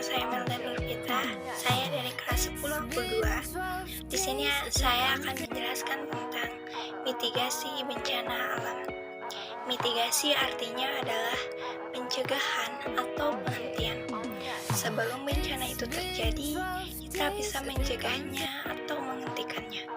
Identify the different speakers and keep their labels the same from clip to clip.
Speaker 1: saya Melda Nurfita. Saya dari kelas 10 Akul 2. Di sini saya akan menjelaskan tentang mitigasi bencana alam. Mitigasi artinya adalah pencegahan atau penghentian. Sebelum bencana itu terjadi, kita bisa mencegahnya atau menghentikannya.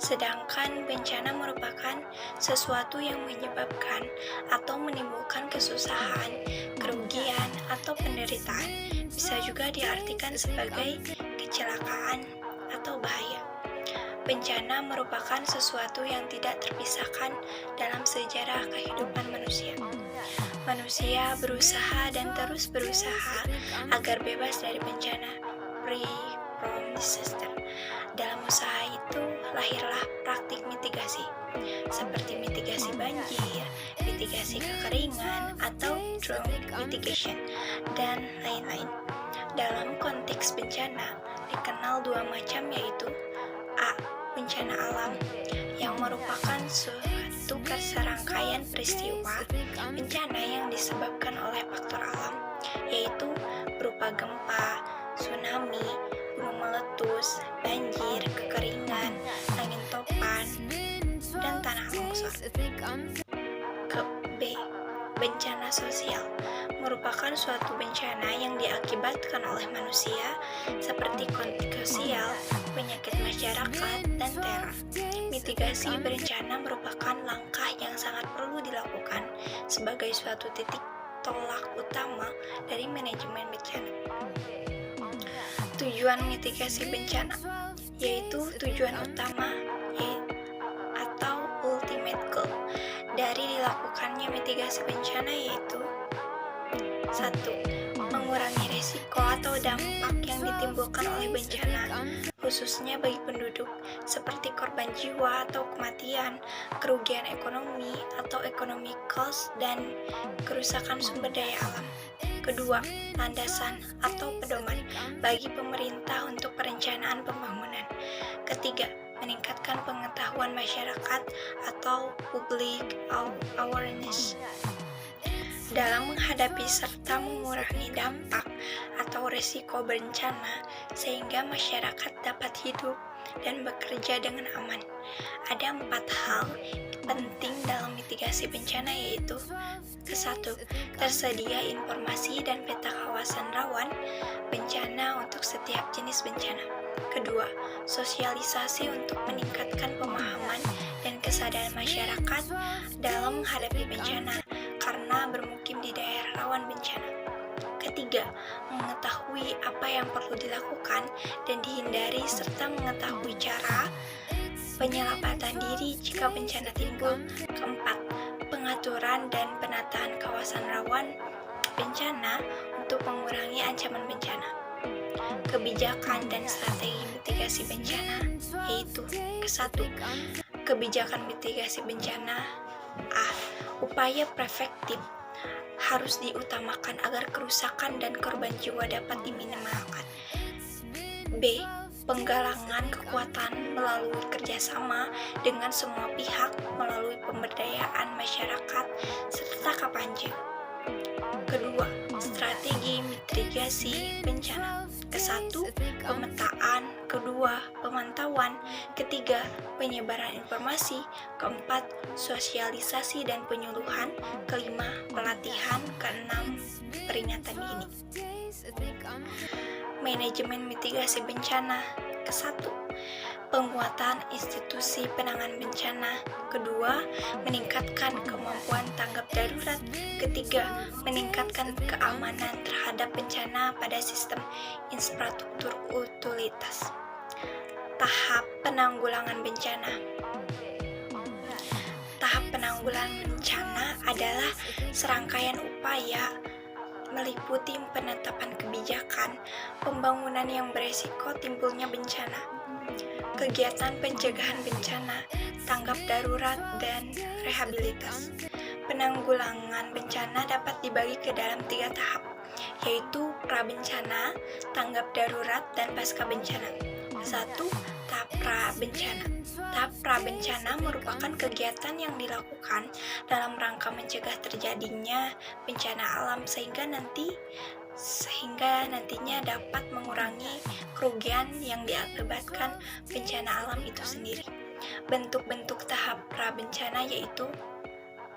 Speaker 1: Sedangkan bencana merupakan sesuatu yang menyebabkan atau menimbulkan kesusahan, kerugian, atau penderitaan. Bisa juga diartikan sebagai kecelakaan atau bahaya. Bencana merupakan sesuatu yang tidak terpisahkan dalam sejarah kehidupan manusia. Manusia berusaha dan terus berusaha agar bebas dari bencana, free from disaster. Dalam usaha itu lahirlah praktik mitigasi, seperti mitigasi banjir, mitigasi kekeringan, atau drought mitigation, dan lain-lain. Dalam konteks bencana, dikenal dua macam, yaitu A. Bencana alam, yang merupakan suatu serangkaian peristiwa bencana yang disebabkan oleh faktor alam, yaitu berupa gempa, tsunami, gunung meletus, banjir, kekeringan, angin topan, dan tanah longsor. Ke B. Bencana sosial merupakan suatu bencana yang diakibatkan oleh manusia seperti konflik sosial, penyakit masyarakat, dan teror. Mitigasi berencana merupakan langkah yang sangat perlu dilakukan sebagai suatu titik tolak utama dari manajemen bencana. Tujuan mitigasi bencana yaitu tujuan utama atau ultimate goal dari dilakukannya mitigasi bencana yaitu 1. Mengurangi risiko atau dampak yang ditimbulkan oleh bencana, khususnya bagi penduduk, seperti korban jiwa atau kematian, kerugian ekonomi atau economic cost, dan kerusakan sumber daya alam. Kedua, landasan atau pedoman bagi pemerintah untuk perencanaan pembangunan. Ketiga, meningkatkan pengetahuan masyarakat atau public awareness dalam menghadapi serta mengurangi dampak atau risiko bencana sehingga masyarakat dapat hidup dan bekerja dengan aman. Ada 4 hal penting dalam mitigasi bencana, yaitu ke-1, tersedia informasi dan peta kawasan rawan bencana untuk setiap jenis bencana. Kedua, sosialisasi untuk meningkatkan pemahaman dan kesadaran masyarakat dalam menghadapi bencana karena bermukim di daerah rawan bencana. Ketiga, mengetahui apa yang perlu dilakukan dan dihindari serta mengetahui cara penyelamatan diri jika bencana timbul. Keempat, pengaturan dan penataan kawasan rawan bencana untuk mengurangi ancaman bencana. Kebijakan dan strategi mitigasi bencana yaitu ke-1, kebijakan mitigasi bencana. A. Upaya preventif harus diutamakan agar kerusakan dan korban jiwa dapat diminimalkan. B. Penggalangan kekuatan melalui kerjasama dengan semua pihak melalui pemberdayaan masyarakat serta kampanye. Kedua, strategi mitigasi bencana. Ke-1, pemetaan. Kedua, pemantauan. Ketiga, penyebaran informasi. Keempat, sosialisasi dan penyuluhan. Kelima, pelatihan. Keenam, peringatan dini. Manajemen mitigasi bencana. Ke-1, penguatan institusi penanganan bencana. Kedua, meningkatkan kemampuan tanggap darurat. Ketiga, meningkatkan keamanan terhadap bencana pada sistem infrastruktur utilitas. Tahap penanggulangan bencana. Tahap penanggulangan bencana adalah serangkaian upaya meliputi penetapan kebijakan pembangunan yang beresiko timbulnya bencana, kegiatan pencegahan bencana, tanggap darurat, dan rehabilitas. Penanggulangan bencana dapat dibagi ke dalam 3 tahap, yaitu prabencana, tanggap darurat, dan pasca bencana. 1. Tahap prabencana. Tahap prabencana merupakan kegiatan yang dilakukan dalam rangka mencegah terjadinya bencana alam sehingga nanti sehingga nantinya dapat mengurangi kerugian yang diakibatkan bencana alam itu sendiri. Bentuk-bentuk tahap pra-bencana yaitu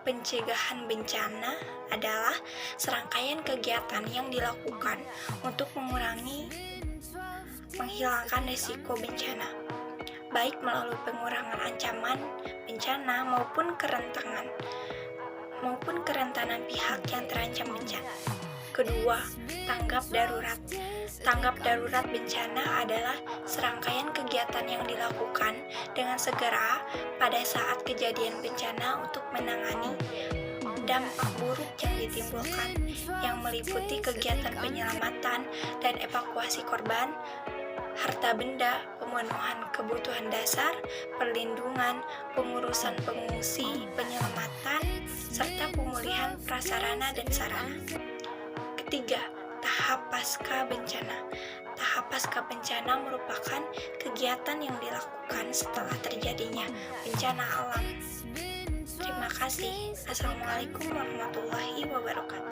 Speaker 1: pencegahan bencana adalah serangkaian kegiatan yang dilakukan untuk menghilangkan risiko bencana, baik melalui pengurangan ancaman bencana maupun kerentanan pihak yang terancam bencana. Kedua, tanggap darurat. Tanggap darurat bencana adalah serangkaian kegiatan yang dilakukan dengan segera pada saat kejadian bencana untuk menangani dampak buruk yang ditimbulkan, yang meliputi kegiatan penyelamatan dan evakuasi korban, harta benda, pemenuhan kebutuhan dasar, perlindungan, pengurusan pengungsi, penyelamatan, serta pemulihan prasarana dan sarana. Ketiga, tahap pasca bencana. Tahap pasca bencana merupakan kegiatan yang dilakukan setelah terjadinya bencana alam. Terima kasih. Assalamualaikum warahmatullahi wabarakatuh.